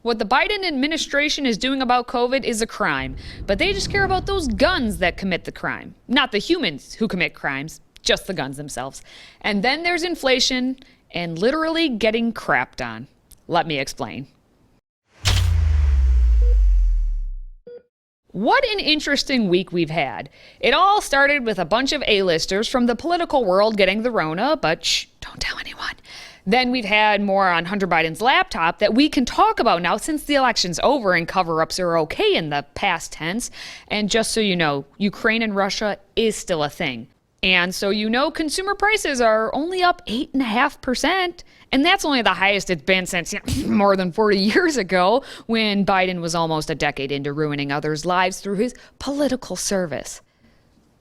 What the Biden administration is doing about COVID is a crime, but they just care about those guns that commit the crime, not the humans who commit crimes, just the guns themselves. And then there's inflation and literally getting crapped on. Let me explain. What an interesting week we've had. It all started with a bunch of A-listers from the political world getting the Rona, but shh, don't tell anyone. Then we've had more on Hunter Biden's laptop that we can talk about now since the election's over and cover-ups are okay in the past tense. And just so you know, Ukraine and Russia is still a thing. And so you know, consumer prices are only up 8.5%. And that's only the highest it's been since more than 40 years ago, when Biden was almost a decade into ruining others' lives through his political service.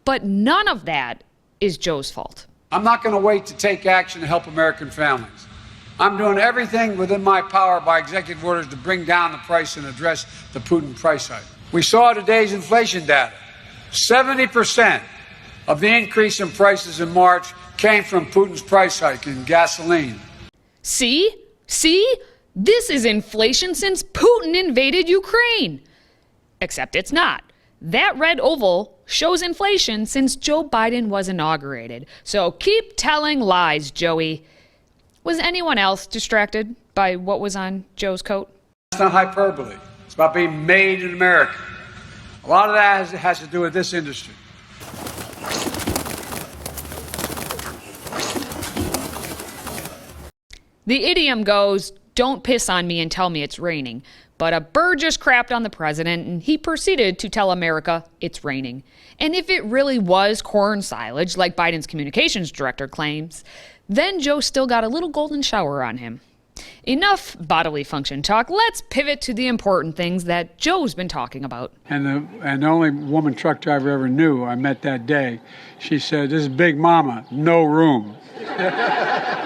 But none of that is Joe's fault. I'm not going to wait to take action to help American families. I'm doing everything within my power by executive orders to bring down the price and address the Putin price hike. We saw today's inflation data. 70% of the increase in prices in March came from Putin's price hike in gasoline. See? This is inflation since Putin invaded Ukraine. Except it's not. That red oval shows inflation since Joe Biden was inaugurated. So keep telling lies, Joey. Was anyone else distracted by what was on Joe's coat? It's not hyperbole. It's about being made in America. A lot of that has to do with this industry. The idiom goes, don't piss on me and tell me it's raining. But a bird just crapped on the president, and he proceeded to tell America it's raining. And if it really was corn silage, like Biden's communications director claims, then Joe still got a little golden shower on him. Enough bodily function talk. Let's pivot to the important things that Joe's been talking about. And the only woman truck driver I ever knew I met that day, she said, "This is Big Mama, no room."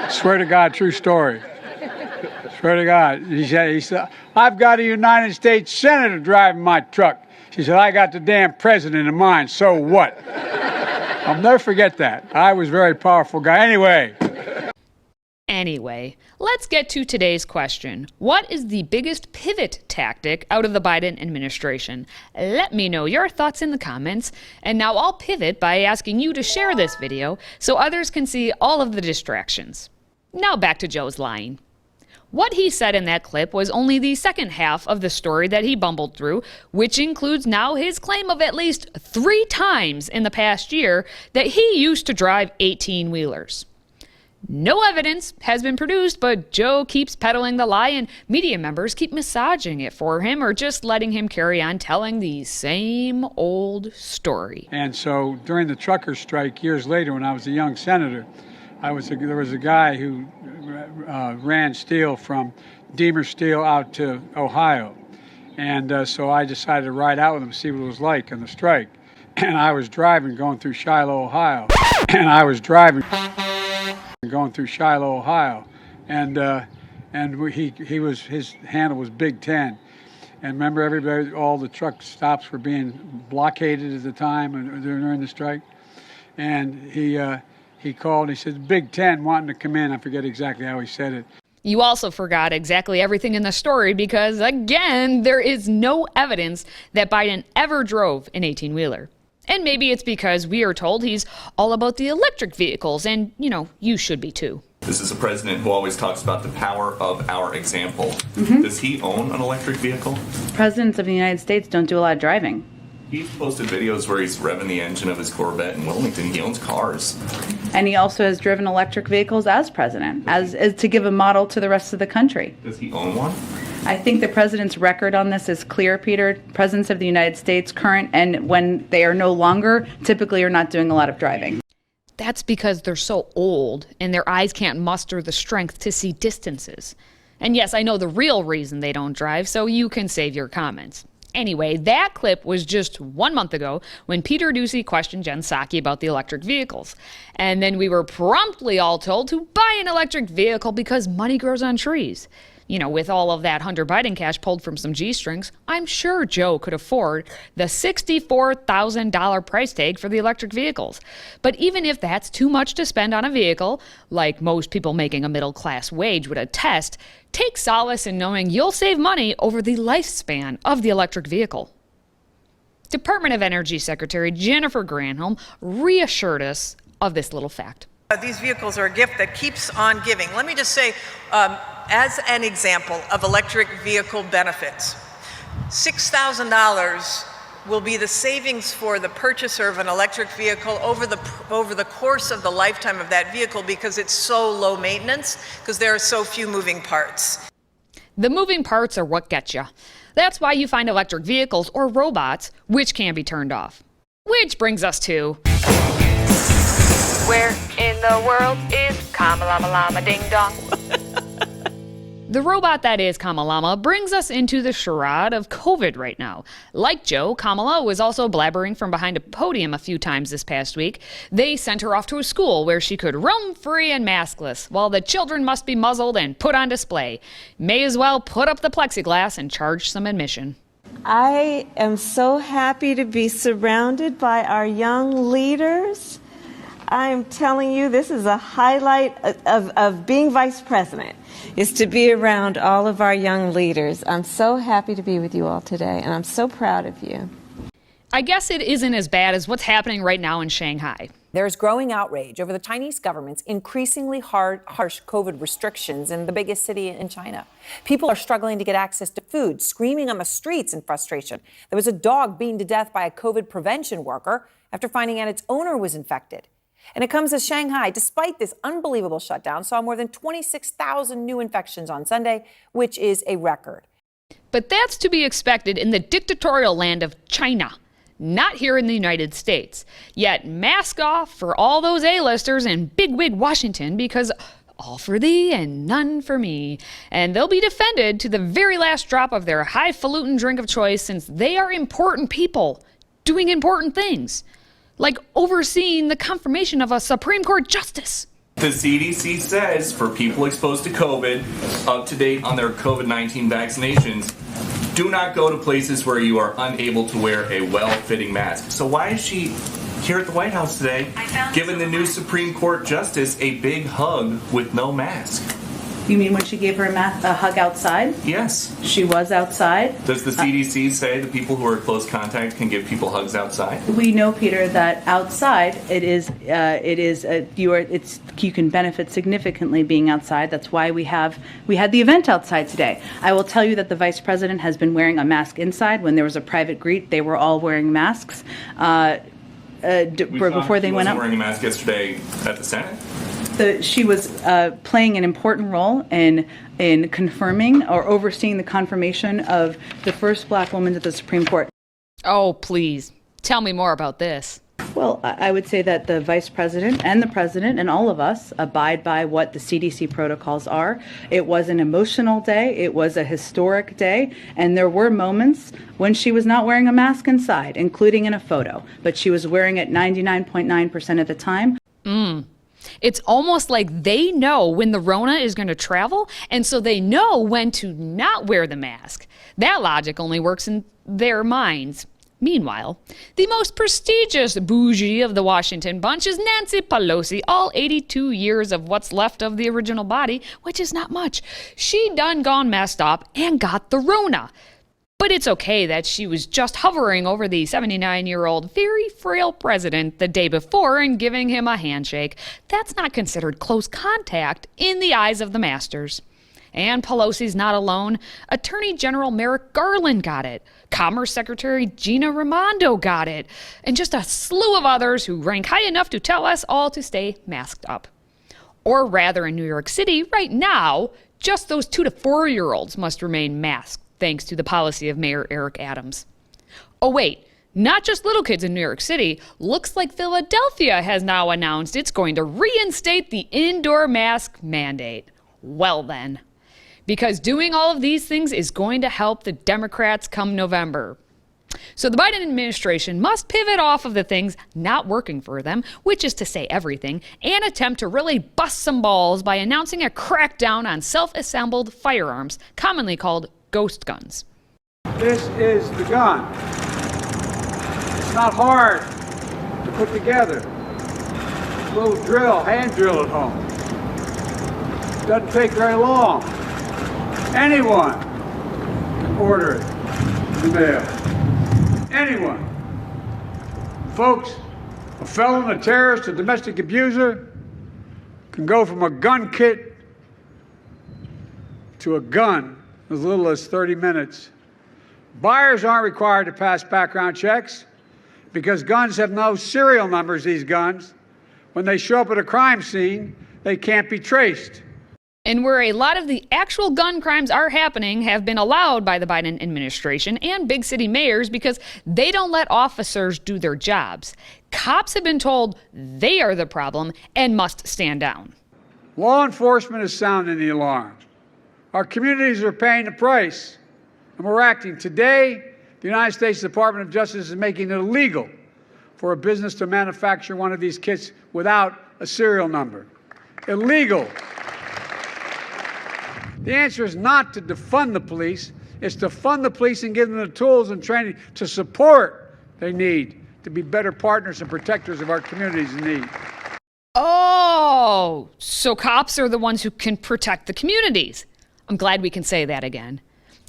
Swear to God, true story. Swear to God. He said, "I've got a United States Senator driving my truck." She said, "I got the damn president in mind, so what?" I'll never forget that. I was a very powerful guy. Anyway, let's get to today's question. What is the biggest pivot tactic out of the Biden administration? Let me know your thoughts in the comments. And now I'll pivot by asking you to share this video so others can see all of the distractions. Now back to Joe's lying. What he said in that clip was only the second half of the story that he bumbled through, which includes now his claim of at least 3 times in the past year that he used to drive 18-wheelers. No evidence has been produced, but Joe keeps peddling the lie and media members keep massaging it for him or just letting him carry on telling the same old story. And so during the trucker strike years later, when I was a young senator, there was a guy who ran steel from Deemer Steel out to Ohio. And so I decided to ride out with him, see what it was like on the strike. And I was driving, going through Shiloh, Ohio. And his handle was Big Ten. And remember, everybody, all the truck stops were being blockaded at the time during the strike. And he called, he said, Big Ten wanting to come in. I forget exactly how he said it. You also forgot exactly everything in the story because, again, there is no evidence that Biden ever drove an 18-wheeler. And maybe it's because we are told he's all about the electric vehicles, and, you should be too. This is a president who always talks about the power of our example. Does he own an electric vehicle? Presidents of the United States don't do a lot of driving. He's posted videos where he's revving the engine of his Corvette in Wilmington. He owns cars. And he also has driven electric vehicles as president, as to give a model to the rest of the country. Does he own one? I think the president's record on this is clear, Peter. Presidents of the United States, current and when they are no longer, typically are not doing a lot of driving. That's because they're so old and their eyes can't muster the strength to see distances. And yes, I know the real reason they don't drive, so you can save your comments. Anyway, that clip was just 1 month ago when Peter Doocy questioned Jen Psaki about the electric vehicles. And then we were promptly all told to buy an electric vehicle because money grows on trees. With all of that Hunter Biden cash pulled from some G-strings, I'm sure Joe could afford the $64,000 price tag for the electric vehicles. But even if that's too much to spend on a vehicle, like most people making a middle-class wage would attest, take solace in knowing you'll save money over the lifespan of the electric vehicle. Department of Energy Secretary Jennifer Granholm reassured us of this little fact. These vehicles are a gift that keeps on giving. Let me just say, as an example of electric vehicle benefits, $6,000 will be the savings for the purchaser of an electric vehicle over the course of the lifetime of that vehicle, because it's so low maintenance, because there are so few moving parts. The moving parts are what get you. That's why you find electric vehicles or robots which can be turned off. Which brings us to... Where in the world is Kamalama Lama Ding Dong? The robot that is Kamalama brings us into the charade of COVID right now. Like Joe, Kamala was also blabbering from behind a podium a few times this past week. They sent her off to a school where she could roam free and maskless, while the children must be muzzled and put on display. May as well put up the plexiglass and charge some admission. I am so happy to be surrounded by our young leaders. I am telling you, this is a highlight of being vice president, is to be around all of our young leaders. I'm so happy to be with you all today, and I'm so proud of you. I guess it isn't as bad as what's happening right now in Shanghai. There's growing outrage over the Chinese government's increasingly harsh COVID restrictions in the biggest city in China. People are struggling to get access to food, screaming on the streets in frustration. There was a dog beaten to death by a COVID prevention worker after finding out its owner was infected. And it comes as Shanghai, despite this unbelievable shutdown, saw more than 26,000 new infections on Sunday, which is a record. But that's to be expected in the dictatorial land of China, not here in the United States. Yet mask off for all those A-listers in bigwig Washington, because all for thee and none for me. And they'll be defended to the very last drop of their highfalutin drink of choice, since they are important people doing important things. Like overseeing the confirmation of a Supreme Court justice. The CDC says for people exposed to COVID, up to date on their COVID-19 vaccinations, do not go to places where you are unable to wear a well-fitting mask. So why is she here at the White House today giving the new Supreme Court justice a big hug with no mask? You mean when she gave her a hug outside? Yes. She was outside. Does the CDC say that people who are close contact can give people hugs outside? We know, Peter, that outside you can benefit significantly being outside. That's why we had the event outside today. I will tell you that the vice president has been wearing a mask inside. When there was a private greet, they were all wearing masks before they went up. Wearing a mask yesterday at the Senate. She was playing an important role in confirming or overseeing the confirmation of the first black woman to the Supreme Court. Oh, please. Tell me more about this. Well, I would say that the vice president and the president and all of us abide by what the CDC protocols are. It was an emotional day. It was a historic day. And there were moments when she was not wearing a mask inside, including in a photo. But she was wearing it 99.9% of the time. It's almost like they know when the Rona is going to travel, and so they know when to not wear the mask. That logic only works in their minds. Meanwhile, the most prestigious bougie of the Washington bunch is Nancy Pelosi, all 82 years of what's left of the original body, which is not much. She done gone messed up and got the Rona. But it's okay that she was just hovering over the 79-year-old, very frail president the day before and giving him a handshake. That's not considered close contact in the eyes of the masters. And Pelosi's not alone. Attorney General Merrick Garland got it. Commerce Secretary Gina Raimondo got it. And just a slew of others who rank high enough to tell us all to stay masked up. Or rather, in New York City, right now, just those 2 to 4-year-olds must remain masked, thanks to the policy of Mayor Eric Adams. Oh wait, not just little kids in New York City. Looks like Philadelphia has now announced it's going to reinstate the indoor mask mandate. Well then. Because doing all of these things is going to help the Democrats come November. So the Biden administration must pivot off of the things not working for them, which is to say everything, and attempt to really bust some balls by announcing a crackdown on self-assembled firearms, commonly called ghost guns. This is the gun. It's not hard to put together. A little drill, hand drill at home. Doesn't take very long. Anyone can order it in the mail. Anyone. Folks, a felon, a terrorist, a domestic abuser can go from a gun kit to a gun in as little as 30 minutes. Buyers aren't required to pass background checks because guns have no serial numbers, these guns. When they show up at a crime scene, they can't be traced. And where a lot of the actual gun crimes are happening have been allowed by the Biden administration and big city mayors because they don't let officers do their jobs. Cops have been told they are the problem and must stand down. Law enforcement is sounding the alarm. Our communities are paying the price, and we're acting. Today, the United States Department of Justice is making it illegal for a business to manufacture one of these kits without a serial number. Illegal. The answer is not to defund the police, it's to fund the police and give them the tools and training to support they need to be better partners and protectors of our communities in need. Oh, so cops are the ones who can protect the communities. I'm glad we can say that again.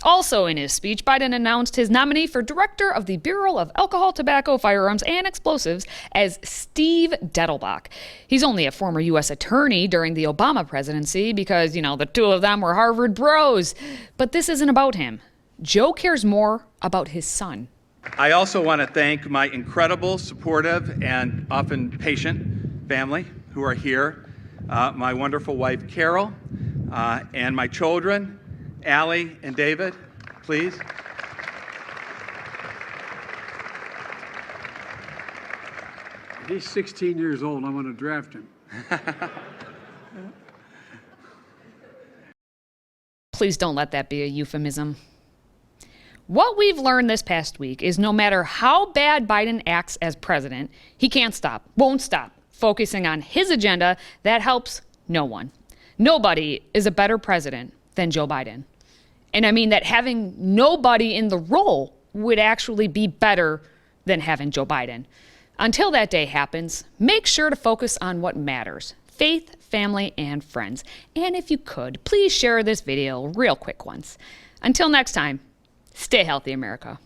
Also in his speech, Biden announced his nominee for director of the Bureau of Alcohol, Tobacco, Firearms, and Explosives as Steve Dettelbach. He's only a former U.S. attorney during the Obama presidency because, the two of them were Harvard bros. But this isn't about him. Joe cares more about his son. I also want to thank my incredible, supportive, and often patient family who are here, my wonderful wife, Carol, and my children, Allie and David, please. He's 16 years old. I'm going to draft him. Please don't let that be a euphemism. What we've learned this past week is no matter how bad Biden acts as president, he can't stop, won't stop, focusing on his agenda that helps no one. Nobody is a better president than Joe Biden. And I mean that having nobody in the role would actually be better than having Joe Biden. Until that day happens, make sure to focus on what matters: faith, family, and friends. And if you could, please share this video real quick once. Until next time, stay healthy, America.